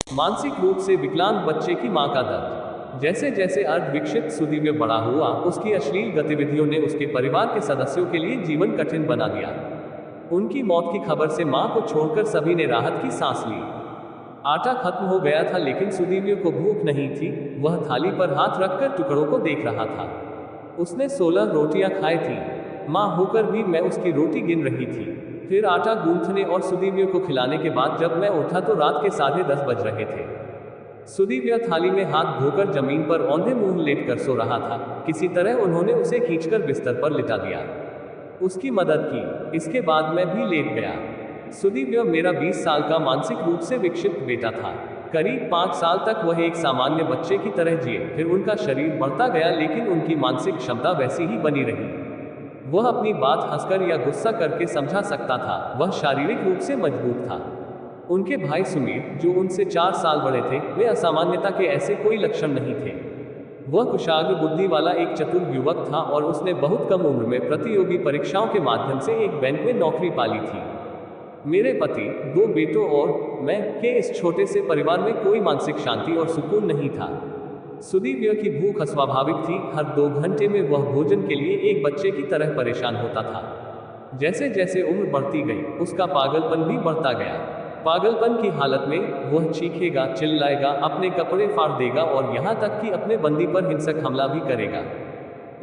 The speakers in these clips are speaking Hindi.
मानसिक रूप से विकलांग बच्चे की मां का दर्द। जैसे जैसे अर्ध विकसित सुदीव्य बड़ा हुआ, उसकी अश्लील गतिविधियों ने उसके परिवार के सदस्यों के लिए जीवन कठिन बना दिया। उनकी मौत की खबर से मां को छोड़कर सभी ने राहत की सांस ली। आटा खत्म हो गया था, लेकिन सुदीव्य को भूख नहीं थी। वह थाली पर हाथ रखकर टुकड़ों को देख रहा था। उसने 16 रोटियां खाई थी। मां होकर भी मैं उसकी रोटी गिन रही थी। फिर आटा गूंथने और सुदीव्य को खिलाने के बाद जब मैं उठा तो रात के 10:30 बज रहे थे। सुदीव्य थाली में हाथ धोकर जमीन पर औंधे मुंह लेटकर सो रहा था। किसी तरह उन्होंने उसे खींचकर बिस्तर पर लिटा दिया। उसकी मदद की। इसके बाद मैं भी लेट गया। सुदीव्य मेरा 20 साल का मानसिक रूप से विकसित बेटा था। करीब 5 साल तक वह एक सामान्य बच्चे की तरह जिए। फिर उनका शरीर बढ़ता गया, लेकिन उनकी मानसिक क्षमता वैसी ही बनी रही। वह अपनी बात हंसकर या गुस्सा करके समझा सकता था। वह शारीरिक रूप से मजबूत था। उनके भाई सुमीर, जो उनसे 4 साल बड़े थे, वे असामान्यता के ऐसे कोई लक्षण नहीं थे। वह कुशाग्र बुद्धि वाला एक चतुर युवक था और उसने बहुत कम उम्र में प्रतियोगी परीक्षाओं के माध्यम से एक बैंक में नौकरी पाली थी। मेरे पति, 2 बेटों और मैं के इस छोटे से परिवार में कोई मानसिक शांति और सुकून नहीं था। सुदीव्य की भूख अस्वाभाविक थी। हर 2 घंटे में वह भोजन के लिए एक बच्चे की तरह परेशान होता था। जैसे जैसे उम्र बढ़ती गई, उसका पागलपन भी बढ़ता गया। पागलपन की हालत में वह चीखेगा, चिल्लाएगा, अपने कपड़े फाड़ देगा और यहाँ तक कि अपने बंदी पर हिंसक हमला भी करेगा।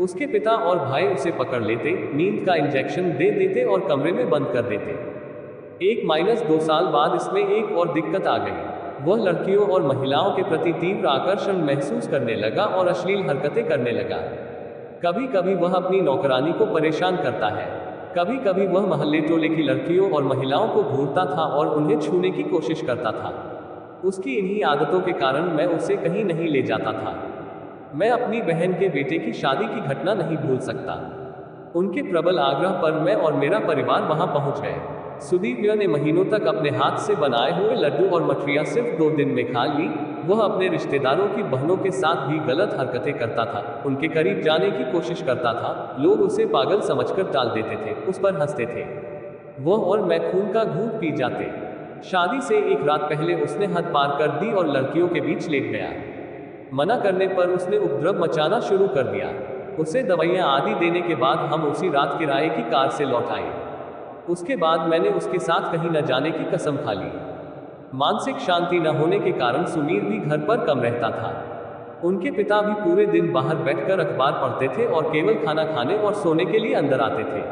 उसके पिता और भाई उसे पकड़ लेते, नींद का इंजेक्शन दे देते और कमरे में बंद कर देते। 1-2 साल बाद इसमें एक और दिक्कत आ गई। वह लड़कियों और महिलाओं के प्रति तीव्र आकर्षण महसूस करने लगा और अश्लील हरकतें करने लगा। कभी कभी वह अपनी नौकरानी को परेशान करता है। कभी कभी वह मोहल्ले टोले की लड़कियों और महिलाओं को घूरता था और उन्हें छूने की कोशिश करता था। उसकी इन्हीं आदतों के कारण मैं उसे कहीं नहीं ले जाता था। मैं अपनी बहन के बेटे की शादी की घटना नहीं भूल सकता। उनके प्रबल आग्रह पर मैं और मेरा परिवार वहां पहुंच गए। सुदीव्य ने महीनों तक अपने हाथ से बनाए हुए लड्डू और मठरियां सिर्फ 2 दिन में खा ली। वह अपने रिश्तेदारों की बहनों के साथ भी गलत हरकतें करता था। उनके करीब जाने की कोशिश करता था। लोग उसे पागल समझकर टाल देते थे, उस पर हंसते थे। वह और मैं खून का घूंट पी जाते। शादी से एक रात पहले उसने हद पार कर दी और लड़कियों के बीच लेट गया। मना करने पर उसने उपद्रव मचाना शुरू कर दिया। उसे दवाइयां आदि देने के बाद हम उसी रात किराए की कार से लौट आए। उसके बाद मैंने उसके साथ कहीं न जाने की कसम खा ली। मानसिक शांति न होने के कारण सुमीर भी घर पर कम रहता था। उनके पिता भी पूरे दिन बाहर बैठकर अखबार पढ़ते थे और केवल खाना खाने और सोने के लिए अंदर आते थे।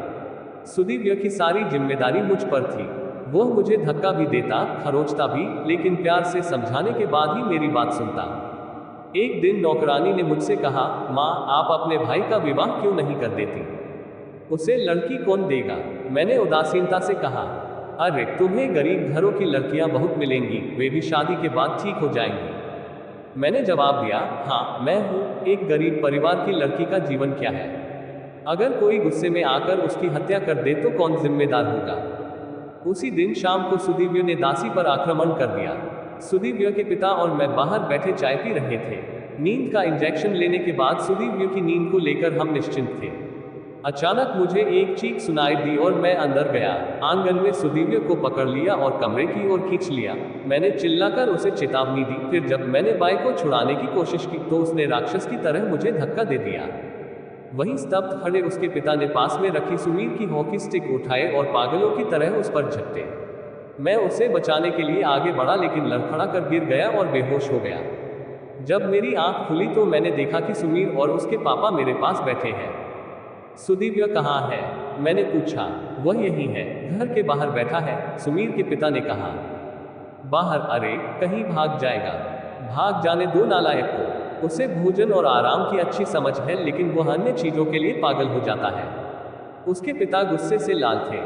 सुदीव्य की सारी जिम्मेदारी मुझ पर थी। वह मुझे धक्का भी देता, खरोंचता भी, लेकिन प्यार से समझाने के बाद ही मेरी बात सुनता। एक दिन नौकरानी ने मुझसे कहा, माँ, आप अपने भाई का विवाह क्यों नहीं कर देती? उसे लड़की कौन देगा? मैंने उदासीनता से कहा, अरे, तुम्हें गरीब घरों की लड़कियां बहुत मिलेंगी, वे भी शादी के बाद ठीक हो जाएंगी। मैंने जवाब दिया, हाँ, मैं हूँ। एक गरीब परिवार की लड़की का जीवन क्या है? अगर कोई गुस्से में आकर उसकी हत्या कर दे तो कौन जिम्मेदार होगा? उसी दिन शाम को सुदीव्य ने दासी पर आक्रमण कर दिया। सुदीव्य के पिता और मैं बाहर बैठे चाय पी रहे थे। नींद का इंजेक्शन लेने के बाद सुदीव्य की नींद को लेकर हम निश्चिंत थे। अचानक मुझे एक चीख सुनाई दी और मैं अंदर गया। आंगन में सुदीव्य को पकड़ लिया और कमरे की ओर खींच लिया। मैंने चिल्लाकर उसे चेतावनी दी। फिर जब मैंने बाई को छुड़ाने की कोशिश की तो उसने राक्षस की तरह मुझे धक्का दे दिया। वहीं स्तब्ध खड़े उसके पिता ने पास में रखी सुमीर की हॉकी स्टिक उठाए और पागलों की तरह उस पर झपटे। मैं उसे बचाने के लिए आगे बढ़ा, लेकिन लड़खड़ा कर गिर गया और बेहोश हो गया। जब मेरी आंख खुली तो मैंने देखा कि सुमीर और उसके पापा मेरे पास बैठे हैं। सुदीव्य कहाँ है? मैंने पूछा। वह यही है, घर के बाहर बैठा है, सुमीर के पिता ने कहा। बाहर? अरे, कहीं भाग जाएगा। भाग जाने दो नालायक को। उसे भोजन और आराम की अच्छी समझ है, लेकिन वह अन्य चीजों के लिए पागल हो जाता है। उसके पिता गुस्से से लाल थे।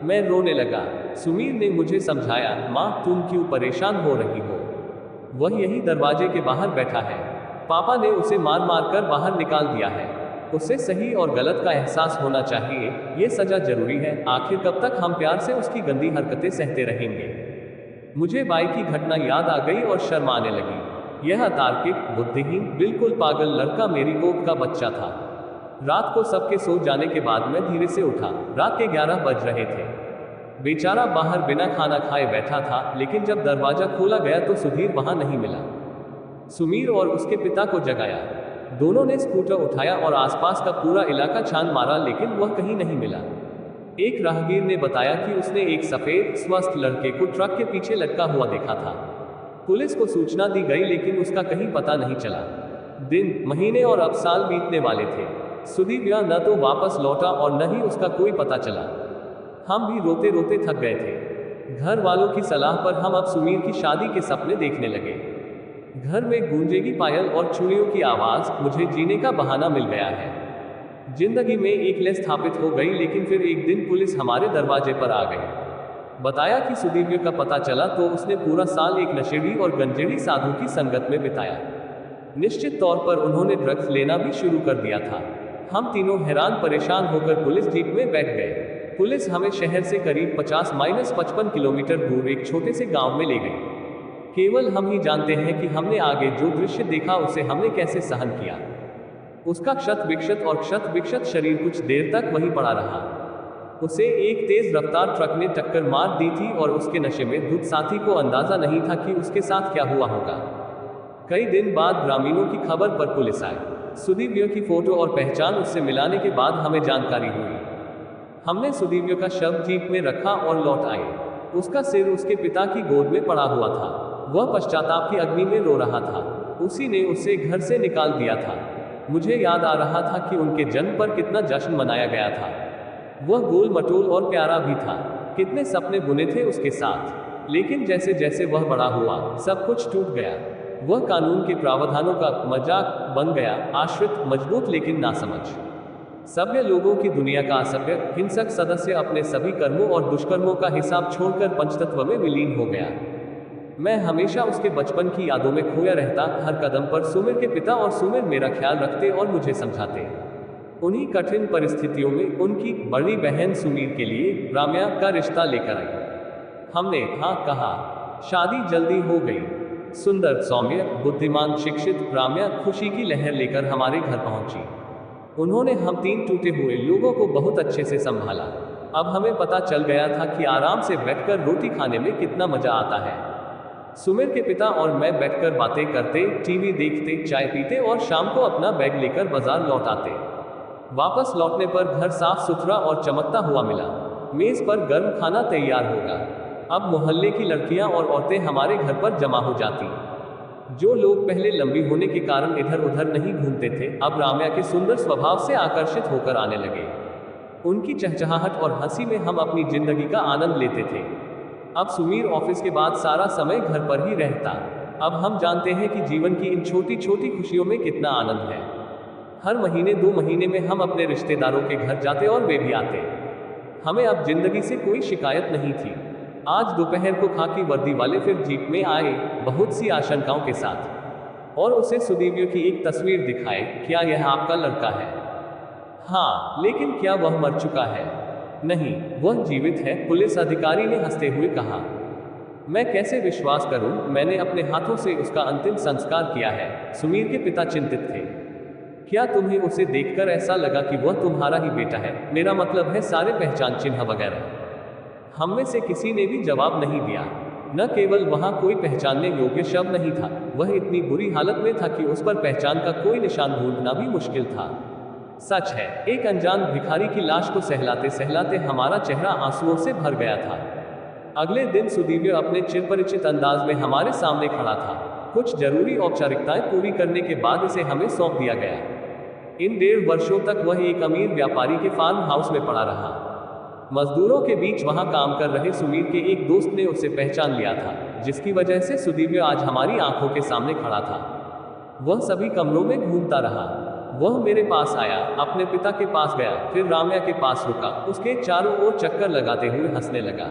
मैं रोने लगा। सुमीर ने मुझे समझाया, माँ, तुम क्यों परेशान हो रही हो? वह यही दरवाजे के बाहर बैठा है। पापा ने उसे मार मार कर बाहर निकाल दिया है। उसे सही और गलत का एहसास होना चाहिए। ये सजा जरूरी है। आखिर कब तक हम प्यार से उसकी गंदी हरकतें सहते रहेंगे? मुझे बाई की घटना याद आ गई और शर्म आने लगी। यह अतार्किक, बुद्धिहीन, बिल्कुल पागल लड़का मेरी गोद का बच्चा था। रात को सबके सो जाने के बाद मैं धीरे से उठा। रात के 11 बज रहे थे। बेचारा बाहर बिना खाना खाए बैठा था, लेकिन जब दरवाजा खोला गया तो सुधीर वहां नहीं मिला। सुमीर और उसके पिता को जगाया। दोनों ने स्कूटर उठाया और आसपास का पूरा इलाका छान मारा, लेकिन वह कहीं नहीं मिला। एक राहगीर ने बताया कि उसने एक सफेद स्वस्थ लड़के को ट्रक के पीछे लटका हुआ देखा था। पुलिस को सूचना दी गई, लेकिन उसका कहीं पता नहीं चला। दिन, महीने और अब साल बीतने वाले थे। सुधीर न तो वापस लौटा और न ही उसका कोई पता चला। हम भी रोते रोते थक गए थे। घर वालों की सलाह पर हम अब सुमीर की शादी के सपने देखने लगे। घर में गूंजेगी पायल और चूड़ियों की आवाज, मुझे जीने का बहाना मिल गया है। जिंदगी में एक ले स्थापित हो गई, लेकिन फिर एक दिन पुलिस हमारे दरवाजे पर आ गई। बताया कि सुधीर का पता चला तो उसने पूरा साल एक नशेड़ी और गंजेड़ी साधु की संगत में बिताया। निश्चित तौर पर उन्होंने ड्रग्स लेना भी शुरू कर दिया था। हम तीनों हैरान परेशान होकर पुलिस जीप में बैठ गए। पुलिस हमें शहर से करीब 50-55 किलोमीटर दूर एक छोटे से गांव में ले गई। केवल हम ही जानते हैं कि हमने आगे जो दृश्य देखा उसे हमने कैसे सहन किया। उसका क्षत विक्षत शरीर कुछ देर तक वहीं पड़ा रहा। उसे एक तेज रफ्तार ट्रक ने टक्कर मार दी थी और उसके नशे में धुत साथी को अंदाजा नहीं था कि उसके साथ क्या हुआ होगा। कई दिन बाद ग्रामीणों की खबर पर पुलिस आई। सुधीर की फोटो और पहचान उससे मिलाने के बाद हमें जानकारी हुई। हमने सुधीर का शव जीप में रखा और लौट आए। उसका सिर उसके पिता की गोद में पड़ा हुआ था। वह पश्चाताप की अग्नि में रो रहा था। उसी ने उसे घर से निकाल दिया था। मुझे याद आ रहा था कि उनके जन्म पर कितना जश्न मनाया गया था। वह गोल मटोल और प्यारा भी था। कितने सपने बुने थे उसके साथ। लेकिन जैसे जैसे वह बड़ा हुआ, सब कुछ टूट गया। वह कानून के प्रावधानों का मजाक बन गया, आश्रित, मजबूत लेकिन नासमझ। सभ्य लोगों की दुनिया का असभ्य, हिंसक सदस्य अपने सभी कर्मों और दुष्कर्मों का हिसाब छोड़कर पंचतत्व में विलीन हो गया। मैं हमेशा उसके बचपन की यादों में खोया रहता। हर कदम पर सुमिर के पिता और सुमिर मेरा ख्याल रखते और मुझे समझाते। उन्हीं कठिन परिस्थितियों में उनकी बड़ी बहन सुमीर के लिए राम्या का रिश्ता लेकर आई। हमने हाँ कहा। शादी जल्दी हो गई। सुंदर, सौम्य, बुद्धिमान, शिक्षित राम्या खुशी की लहर लेकर हमारे घर पहुंची। उन्होंने हम तीन टूटे हुए लोगों को बहुत अच्छे से संभाला। अब हमें पता चल गया था कि आराम से बैठकर रोटी खाने में कितना मजा आता है। सुमिर के पिता और मैं बैठकर बातें करते, टीवी देखते, चाय पीते और शाम को अपना बैग लेकर बाजार लौट आते। वापस लौटने पर घर साफ सुथरा और चमकता हुआ मिला। मेज पर गर्म खाना तैयार होगा। अब मोहल्ले की लड़कियां और औरतें हमारे घर पर जमा हो जाती। जो लोग पहले लंबी होने के कारण इधर उधर नहीं घूमते थे, अब राम्या के सुंदर स्वभाव से आकर्षित होकर आने लगे। उनकी चहचहाहट और हंसी में हम अपनी जिंदगी का आनंद लेते थे। अब सुमीर ऑफिस के बाद सारा समय घर पर ही रहता। अब हम जानते हैं कि जीवन की इन छोटी छोटी खुशियों में कितना आनंद है। हर महीने 2 महीने में हम अपने रिश्तेदारों के घर जाते और वे भी आते। हमें अब जिंदगी से कोई शिकायत नहीं थी। आज दोपहर को खाकी वर्दी वाले फिर जीप में आए, बहुत सी आशंकाओं के साथ, और उसे सुधीर की एक तस्वीर दिखाए। क्या यह आपका लड़का है? हाँ, लेकिन क्या वह मर चुका है? नहीं, वह जीवित है, पुलिस अधिकारी ने हंसते हुए कहा। मैं कैसे विश्वास करूं? मैंने अपने हाथों से उसका अंतिम संस्कार किया है। सुमीर के पिता चिंतित थे। क्या तुम्हें उसे देखकर ऐसा लगा कि वह तुम्हारा ही बेटा है? मेरा मतलब है सारे पहचान चिन्ह वगैरह। हम में से किसी ने भी जवाब नहीं दिया। न केवल वहां कोई पहचानने योग्य शव नहीं था, वह इतनी बुरी हालत में था कि उस पर पहचान का कोई निशान ढूंढना भी मुश्किल था। सच है, एक अनजान भिखारी की लाश को सहलाते सहलाते हमारा चेहरा आंसुओं से भर गया था। अगले दिन सुधीर अपने चिरपरिचित अंदाज में हमारे सामने खड़ा था। कुछ जरूरी औपचारिकताएं पूरी करने के बाद इसे हमें सौंप दिया गया। इन 1.5 वर्षों तक वह एक अमीर व्यापारी के फार्म हाउस में पड़ा रहा। मजदूरों के बीच वहां काम कर रहे सुमीर के एक दोस्त ने उसे पहचान लिया था, जिसकी वजह से सुधीर आज हमारी आंखों के सामने खड़ा था। वह सभी कमरों में घूमता रहा। वह मेरे पास आया, अपने पिता के पास गया, फिर राम्या के पास रुका, उसके चारों ओर चक्कर लगाते हुए हंसने लगा।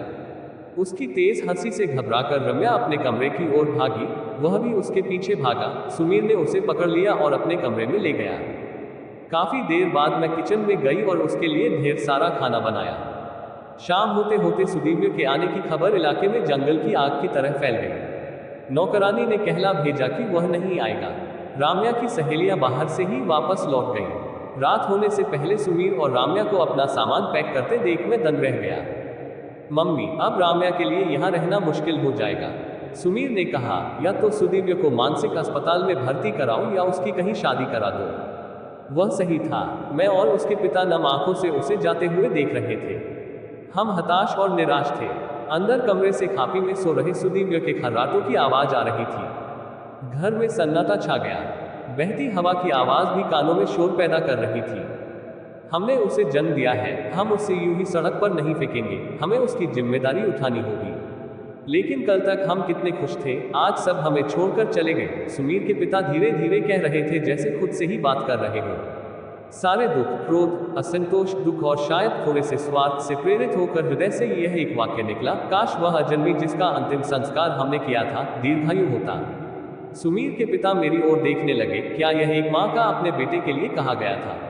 उसकी तेज हंसी से घबराकर रम्या अपने कमरे की ओर भागी। वह भी उसके पीछे भागा। सुमीर ने उसे पकड़ लिया और अपने कमरे में ले गया। काफी देर बाद मैं किचन में गई और उसके लिए ढेर सारा खाना बनाया। शाम होते होते सुधीर के आने की खबर इलाके में जंगल की आग की तरह फैल गई। नौकरानी ने कहला भेजा कि वह नहीं आएगा। राम्या की सहेलियां बाहर से ही वापस लौट गईं। रात होने से पहले सुमीर और राम्या को अपना सामान पैक करते देख मैं दंग रह गया। मम्मी, अब राम्या के लिए यहाँ रहना मुश्किल हो जाएगा। सुमीर ने कहा, या तो सुदिव्य को मानसिक अस्पताल में भर्ती कराऊं या उसकी कहीं शादी करा दो। वह सही था। मैं और उसके पिता नम आंखों से उसे जाते हुए देख रहे थे। हम हताश और निराश थे। अंदर कमरे से खापी में सो रहे सुदिव्य के खर्राटों की आवाज आ रही थी। घर में सन्नाटा छा गया। बहती हवा की आवाज भी कानों में शोर पैदा कर रही थी। हमने उसे जन्म दिया है, हम उसे यूं ही सड़क पर नहीं फेंकेंगे, हमें उसकी जिम्मेदारी उठानी होगी। लेकिन कल तक हम कितने खुश थे, आज सब हमें छोड़कर चले गए। सुमीर के पिता धीरे धीरे कह रहे थे, जैसे खुद से ही बात कर रहे हो। सारे दुख, क्रोध, असंतोष, दुख और शायद थोड़े से स्वार्थ से प्रेरित होकर हृदय से यह एक वाक्य निकला, काश वह अजन्मी जिसका अंतिम संस्कार हमने किया था, दीर्घायु होता। सुमीर के पिता मेरी ओर देखने लगे। क्या यह एक माँ का अपने बेटे के लिए कहा गया था?